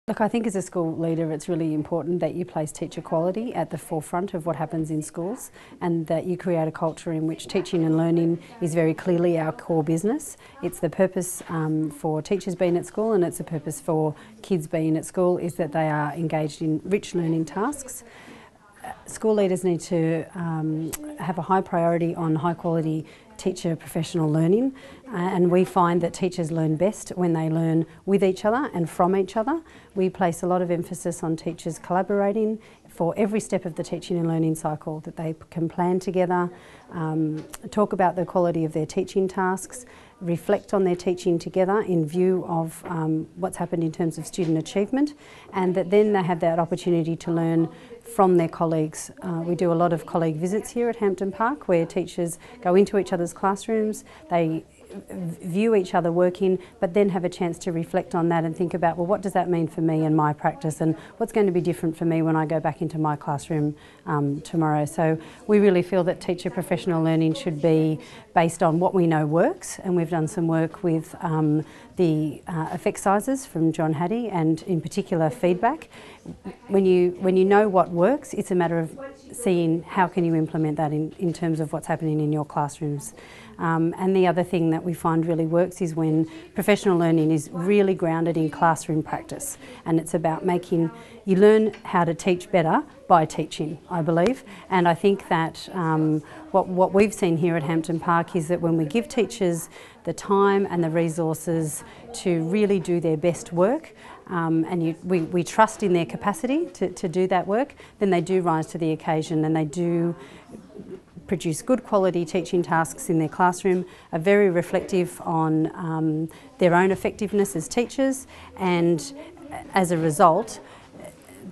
Look, I think as a school leader it's really important that you place teacher quality at the forefront of what happens in schools, and that you create a culture in which teaching and learning is very clearly our core business. It's the purpose for teachers being at school, and it's the purpose for kids being at school, is that they are engaged in rich learning tasks. School leaders need to have a high priority on high quality teacher professional learning, and we find that teachers learn best when they learn with each other and from each other. We place a lot of emphasis on teachers collaborating for every step of the teaching and learning cycle, that they can plan together, talk about the quality of their teaching tasks, reflect on their teaching together in view of what's happened in terms of student achievement, and that then they have that opportunity to learn from their colleagues. We do a lot of colleague visits here at Hampden Park, where teachers go into each other's classrooms, they view each other working, but then have a chance to reflect on that and think about, well, what does that mean for me and my practice, and what's going to be different for me when I go back into my classroom tomorrow. So we really feel that teacher professional learning should be based on what we know works, and we've done some work with the effect sizes from John Hattie, and in particular feedback. When you know what works, it's a matter of seeing how can you implement that in terms of what's happening in your classrooms. And the other thing that we find really works is when professional learning is really grounded in classroom practice, and it's about you learn how to teach better by teaching, I believe. And I think that what we've seen here at Hampden Park is that when we give teachers the time and the resources to really do their best work, and we trust in their capacity to do that work, then they do rise to the occasion, and they do produce good quality teaching tasks in their classroom, are very reflective on their own effectiveness as teachers, and as a result,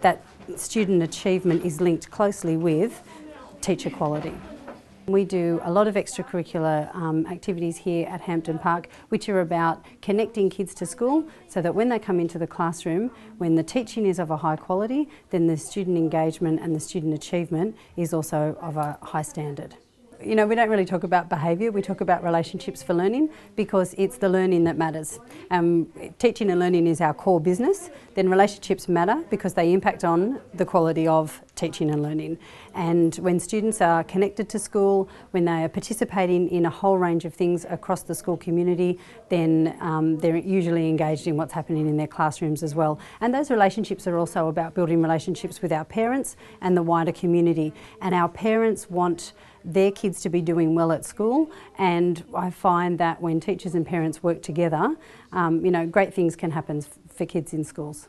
that student achievement is linked closely with teacher quality. We do a lot of extracurricular activities here at Hampden Park, which are about connecting kids to school, so that when they come into the classroom, when the teaching is of a high quality, then the student engagement and the student achievement is also of a high standard. You know, we don't really talk about behaviour, we talk about relationships for learning, because it's the learning that matters. Teaching and learning is our core business, then relationships matter because they impact on the quality of teaching and learning. And when students are connected to school, when they are participating in a whole range of things across the school community, then they're usually engaged in what's happening in their classrooms as well. And those relationships are also about building relationships with our parents and the wider community. And our parents want their kids to be doing well at school, and I find that when teachers and parents work together, you know, great things can happen for kids in schools.